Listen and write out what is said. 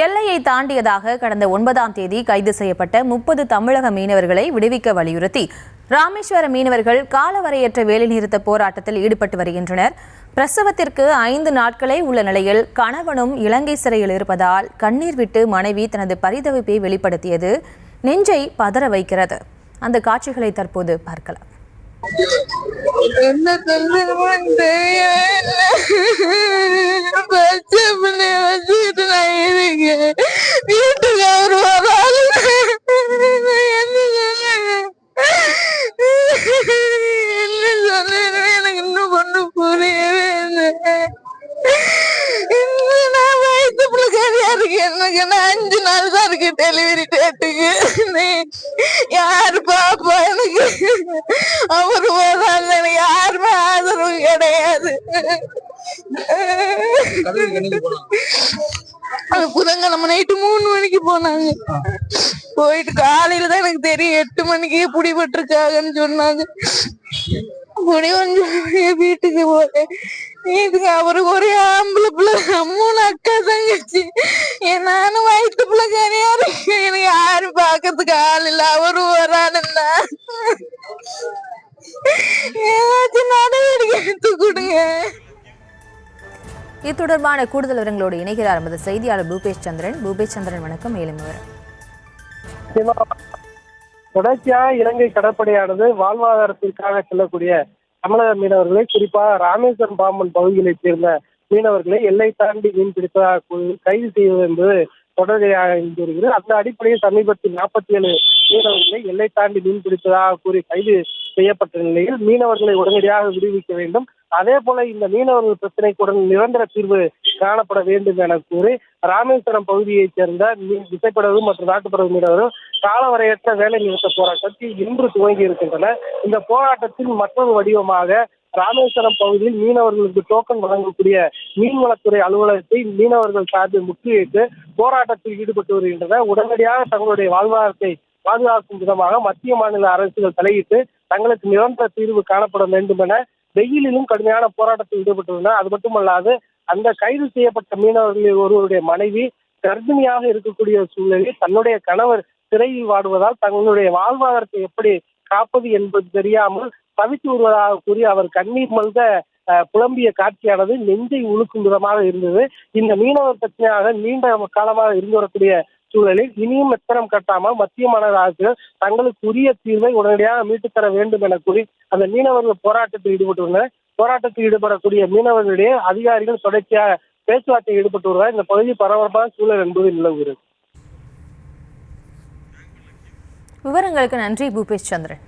எல்லையை தாண்டியதாக கடந்த 9ஆம் தேதி கைது செய்யப்பட்ட 30 தமிழக மீனவர்களை விடுவிக்க வலியுறுத்தி ராமேஸ்வர மீனவர்கள் காலவரையற்ற வேலைநிறுத்த போராட்டத்தில் ஈடுபட்டு வருகின்றனர். பிரசவத்திற்கு 5 நாட்களே உள்ள நிலையில் கணவனும் இலங்கை சிறையில் இருப்பதால் கண்ணீர் விட்டு மனைவி தனது பரிதவிப்பை வெளிப்படுத்தியது நெஞ்சை பதற வைக்கிறது. அந்த காட்சிகளை தற்போது பார்க்கலாம். என்ன சொல்றேன்னு தெரியவே இல்லை. வச்சுக்கிட்டு நான் இருக்கேன். வீட்டுக்கு அவரு வராது. என்ன சொல்றேன்னு எனக்கு இன்னும் கொண்டு புரியவே இல்லை. நான் வயிற்றுக்குள்ள கரியா இருக்கேன். எனக்கு 5 நாள் தான் இருக்கு டெலிவரி டேட்டுக்கு. யாரு பாப்பா எனக்கு? அவரு போறாங்க, எனக்கு யாருமே ஆதரவு கிடையாது. புதன்கிழமை நைட்டு 3 மணிக்கு போனாங்க. போயிட்டு காலையில தான் எனக்கு தெரியும் 8 மணிக்கு பிடிபட்டிருக்காங்கன்னு சொன்னாங்க. வீட்டுக்கு போறேன். வீட்டுக்கு அவருக்கு ஒரே ஆம்பளை பிள்ளை, 3 அக்கா தங்கச்சி. நானும் வயிற்று பிள்ளை கரையா இருக்கேன். எனக்கு யாரும் பாக்கிறதுக்கு ஆள் இல்ல. அவரு வரானுன்னா ஏதாச்சும் நடவடிக்கை எடுத்து கொடுங்க. இது தொடர்பான கூடுதல் விவரங்களோடு இணைகிறார் நமது செய்தியாளர் பூபேஷ் சந்திரன். பூபேஷ் சந்திரன், வணக்கம். மேலும் விவரம். தொடர்ச்சியா இலங்கை கடற்படையானது வாழ்வாதாரத்திற்காக செல்லக்கூடிய தமிழக மீனவர்களை, குறிப்பாக ராமேஸ்வரம் பாம்பன் பகுதிகளைச் சேர்ந்த மீனவர்களை எல்லை தாண்டி மீன் பிடிப்பதாக கைது செய்வது என்பது தொடர்ச்சியாக இருந்து வருகிறது. அந்த அடிப்படையில் சமீபத்தில் 47 மீனவர்களை எல்லை தாண்டி மீன் பிடிப்பதாக கூறி கைது செய்யப்பட்ட நிலையில் மீனவர்களை உடனடியாக விடுவிக்க வேண்டும், அதே போல இந்த மீனவர்கள் பிரச்சனைக்கு நிரந்தர தீர்வு காணப்பட வேண்டும் என கூறி ராமேஸ்வரம் பகுதியைச் சேர்ந்த விசைப்படகு மற்றும் நாட்டுப்படகு மீனவர்கள் காலவரையற்ற வேலை நிறுத்த போராட்டத்தில் இன்று துவங்கி இருக்கின்றனர். இந்த போராட்டத்தின் மற்றொரு வடிவமாக ராமேஸ்வரம் பகுதியில் மீனவர்களுக்கு டோக்கன் வழங்கக்கூடிய மீன்வளத்துறை அலுவலகத்தை மீனவர்கள் சார்பில் முற்றுகையிட்டு போராட்டத்தில் ஈடுபட்டு வருகின்றனர். உடனடியாக தங்களுடைய வாழ்வாதாரத்தை பாதுகாக்கும் விதமாக மத்திய மாநில அரசுகள் தலையிட்டு தங்களுக்கு நிரந்தர தீர்வு காணப்பட வேண்டும் என வெயிலிலும் கடுமையான போராட்டத்தில் ஈடுபட்டுள்ளனர். அது மட்டுமல்லாது அந்த கைது செய்யப்பட்ட மீனவர்களில் ஒருவருடைய மனைவி கர்ப்பிணியாக இருக்கக்கூடிய சூழலில் தன்னுடைய கணவர் சிறையில் வாடுவதால் தங்களுடைய வாழ்வாதாரத்தை எப்படி காப்பது என்பது தெரியாமல் தவித்து வருவதாக கூறி அவர் கண்ணீர் மல்க புலம்பிய காட்சியானது நெஞ்சை உழுக்கும் விதமாக இருந்தது. இந்த மீனவர் பிரச்சனையாக நீண்ட காலமாக இருந்து வரக்கூடிய சூழலில் இனியும் எத்தனம் கட்டாமல் மத்திய மாநில அரசுகள் தங்களுக்கு உரிய தீர்வை உடனடியாக மீட்டுத் தர வேண்டும் என கூறி அந்த மீனவர்கள் போராட்டத்தில் ஈடுபட்டுள்ளனர். போராட்டத்தில் ஈடுபடக்கூடிய மீனவர்களிடையே அதிகாரிகள் தொடர்ச்சியாக பேச்சுவார்த்தையில் ஈடுபட்டு வருவதால் இந்த பகுதி பரபரப்பான சூழல் என்பது நிலவுகிறது. விவரங்களுக்கு நன்றி பூபேஷ் சந்திரன்.